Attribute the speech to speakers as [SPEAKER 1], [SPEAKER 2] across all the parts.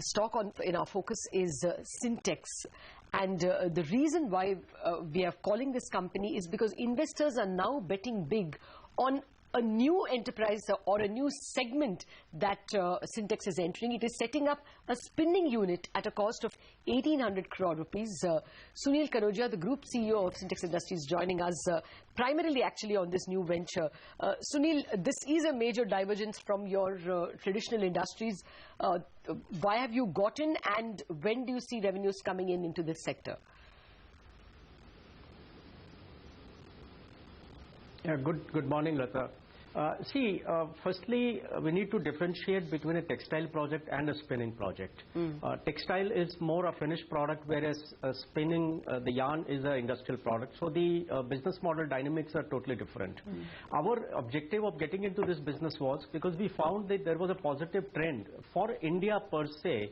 [SPEAKER 1] The stock in our focus is Sintex. And the reason why we are calling this company is because investors are now betting big on a new enterprise or a new segment that Sintex is entering. It is setting up a spinning unit at a cost of 1,800 crore rupees. Sunil Kanojia, the Group CEO of Sintex Industries, joining us primarily actually on this new venture. Sunil, this is a major divergence from your traditional industries. Why have you gotten, and when do you see revenues coming into this sector?
[SPEAKER 2] Yeah, good morning, Lata. Firstly, we need to differentiate between a textile project and a spinning project. Textile is more a finished product, whereas spinning, the yarn, is an industrial product. So the business model dynamics are totally different. Our objective of getting into this business was because we found that there was a positive trend for India per se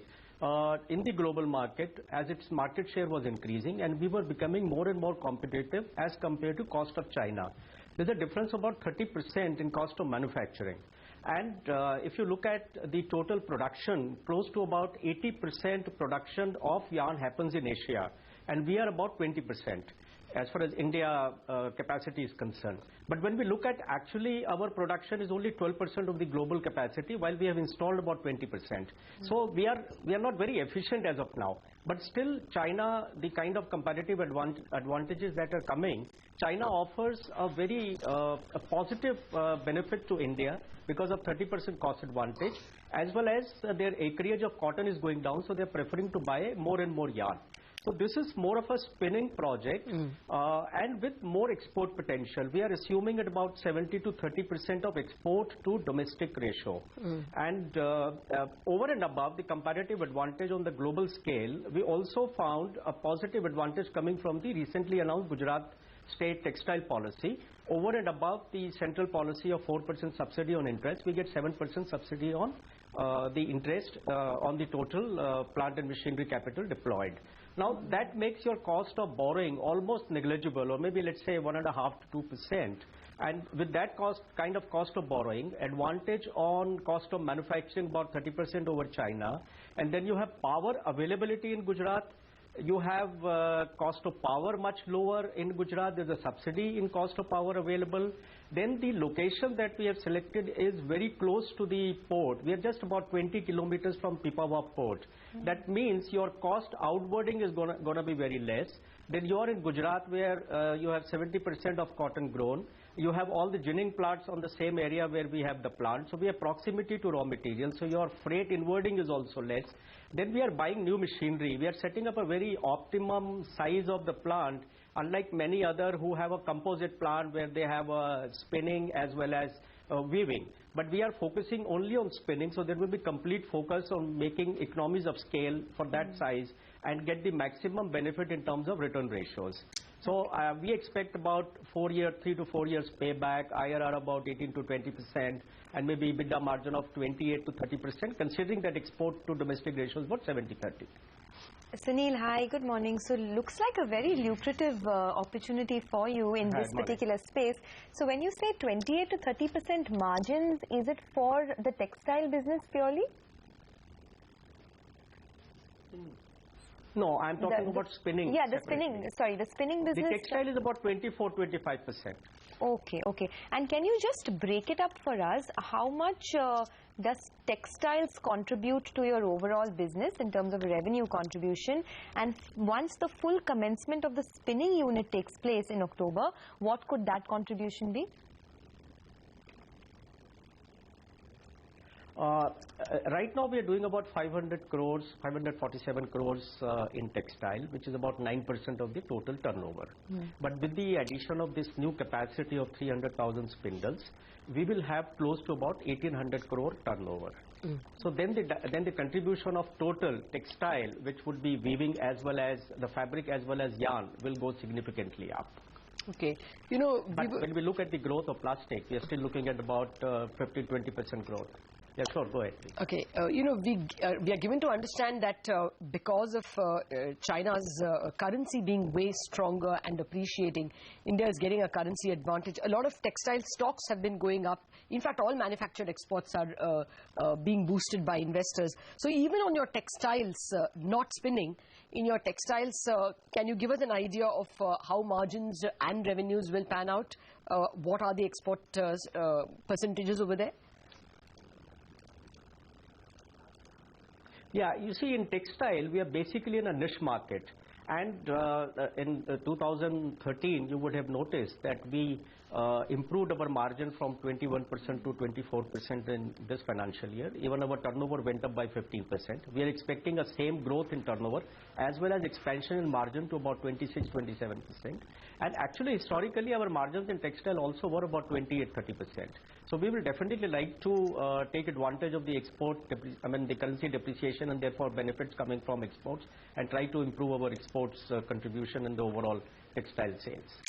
[SPEAKER 2] in the global market, as its market share was increasing, and we were becoming more and more competitive as compared to cost of China. There's a difference of about 30% in cost of manufacturing. And if you look at the total production, close to about 80% production of yarn happens in Asia, and we are about 20% as far as India capacity is concerned. But when we look at actually our production is only 12% of the global capacity, while we have installed about 20%. So we are not very efficient as of now. But still, China, the kind of competitive advantages that are coming, China offers a very positive benefit to India because of 30% cost advantage, as well as their acreage of cotton is going down, so they're preferring to buy more and more yarn. So this is more of a spinning project and with more export potential. We are assuming at about 70 to 30% of export to domestic ratio. And over and above the comparative advantage on the global scale, we also found a positive advantage coming from the recently announced Gujarat state textile policy. Over and above the central policy of 4% subsidy on interest, we get 7% subsidy on the interest on the total plant and machinery capital deployed. Now that makes your cost of borrowing almost negligible, or maybe let's say 1.5 to 2%. And with that kind of cost of borrowing, advantage on cost of manufacturing about 30% over China, and then you have power availability in Gujarat. You have cost of power much lower in Gujarat. There's a subsidy in cost of power available. Then the location that we have selected is very close to the port. We are just about 20 kilometers from Pipavav port. That means your cost outwarding is going to be very less. Then you are in Gujarat, where you have 70% of cotton grown. You have all the ginning plants on the same area where we have the plant. So we have proximity to raw materials. So your freight inwarding is also less. Then we are buying new machinery. We are setting up a very optimum size of the plant, unlike many other who have a composite plant where they have a spinning as well as weaving. But we are focusing only on spinning, so there will be complete focus on making economies of scale for that size and get the maximum benefit in terms of return ratios. So we expect about 3 to 4 years payback, IRR about 18 to 20%, and maybe EBITDA margin of 28 to 30%, considering that export to domestic ratio is about 70-30.
[SPEAKER 3] Sunil, hi, good morning. So looks like a very lucrative opportunity for you in this particular space. So when you say 28 to 30% margins, is it for the textile business purely?
[SPEAKER 2] No, I'm talking about spinning.
[SPEAKER 3] Yeah, the spinning, sorry, the spinning business.
[SPEAKER 2] The textile is about 24-25%.
[SPEAKER 3] Okay, okay. And can you just break it up for us? How much does textiles contribute to your overall business in terms of revenue contribution? And once the full commencement of the spinning unit takes place in October, what could that contribution be?
[SPEAKER 2] Right now we are doing about 500 crores, 547 crores in textile, which is about 9% of the total turnover. But with the addition of this new capacity of 300,000 spindles, we will have close to about 1,800 crore turnover. So then the contribution of total textile, which would be weaving as well as the fabric as well as yarn, will go significantly up.
[SPEAKER 1] Okay.
[SPEAKER 2] But when we look at the growth of plastic, we are still looking at about 15-20% growth. Yeah, sure, go ahead, please.
[SPEAKER 1] Okay, we are given to understand that because of China's currency being way stronger and appreciating, India is getting a currency advantage. A lot of textile stocks have been going up. In fact, all manufactured exports are being boosted by investors. So even on your textiles, not spinning, in your textiles, can you give us an idea of how margins and revenues will pan out? What are the export percentages over there?
[SPEAKER 2] Yeah, you see, in textile, we are basically in a niche market. And in 2013, you would have noticed that we improved our margin from 21% to 24% in this financial year. Even our turnover went up by 15%. We are expecting a same growth in turnover as well as expansion in margin to about 26-27%. And actually, historically, our margins in textile also were about 28-30%. So we will definitely like to take advantage of the the currency depreciation and therefore benefits coming from exports, and try to improve our exports contribution in the overall textile sales.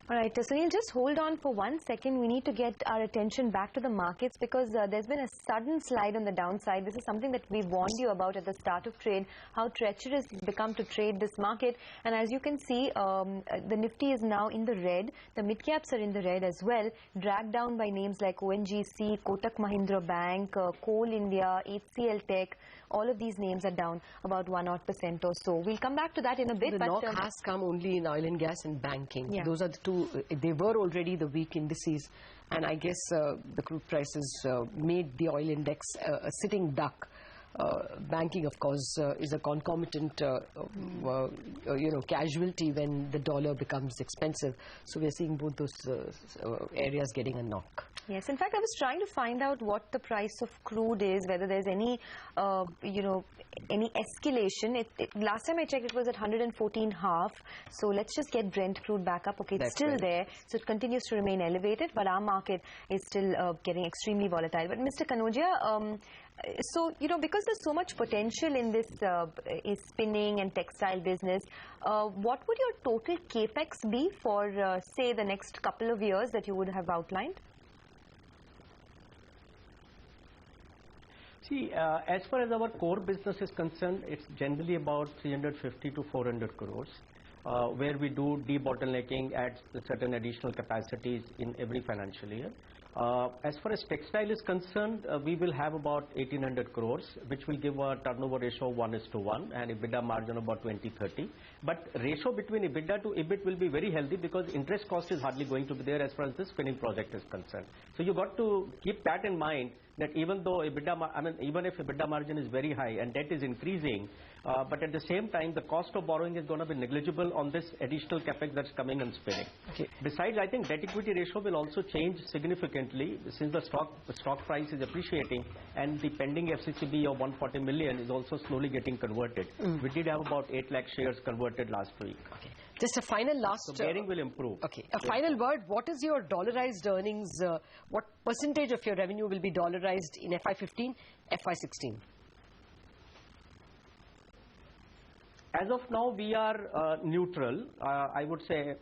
[SPEAKER 3] All right, Sunil, just hold on for 1 second. We need to get our attention back to the markets because there's been a sudden slide on the downside. This is something that we warned you about at the start of trade, how treacherous it's become to trade this market. And as you can see, the Nifty is now in the red. The mid-caps are in the red as well, dragged down by names like ONGC, Kotak Mahindra Bank, Coal India, HCL Tech. All of these names are down about 1% or so. We'll come back to that in a bit.
[SPEAKER 1] The knock has come only in oil and gas and banking.
[SPEAKER 3] Yeah.
[SPEAKER 1] Those are the two. They were already the weak indices, and I guess the crude prices made the oil index a sitting duck. Banking, of course, is a concomitant, casualty when the dollar becomes expensive. So we're seeing both those areas getting a knock.
[SPEAKER 3] Yes, in fact, I was trying to find out what the price of crude is, whether there's any, any escalation. Last time I checked, it was at 114.5. So let's just get Brent crude back up. Okay, it's still there, so it continues to remain elevated, but our market is still getting extremely volatile. But Mr. Kanojia, so, because there's so much potential in this spinning and textile business, what would your total capex be for, say, the next couple of years that you would have outlined?
[SPEAKER 2] See, as far as our core business is concerned, it's generally about 350 to 400 crores, where we do debottlenecking at certain additional capacities in every financial year. As far as textile is concerned, we will have about 1800 crores, which will give a turnover ratio of 1:1 and EBITDA margin about 20-30. But ratio between EBITDA to EBIT will be very healthy because interest cost is hardly going to be there as far as the spinning project is concerned. So you got to keep that in mind, that even though even if EBITDA margin is very high and debt is increasing, but at the same time the cost of borrowing is going to be negligible on this additional capex that's coming in spinning.
[SPEAKER 1] Okay.
[SPEAKER 2] Besides, I think debt equity ratio will also change significantly since the stock price is appreciating, and the pending FCCB of 140 million is also slowly getting converted. We did have about 8 lakh shares converted last week.
[SPEAKER 1] Okay. Just a final last...
[SPEAKER 2] So bearing will improve.
[SPEAKER 1] Okay. A final word. What is your dollarized earnings? What percentage of your revenue will be dollarized in FY15, FY16?
[SPEAKER 2] As of now, we are neutral, I would say,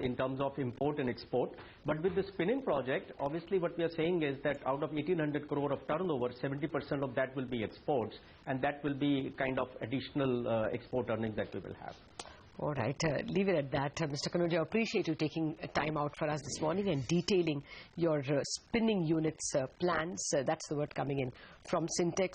[SPEAKER 2] in terms of import and export. But with the spinning project, obviously what we are saying is that out of 1800 crore of turnover, 70% of that will be exports, and that will be kind of additional export earnings that we will have.
[SPEAKER 1] All right, leave it at that. Mr. Kanojia, appreciate you taking time out for us this morning and detailing your spinning units plans. That's the word coming in from Sintex.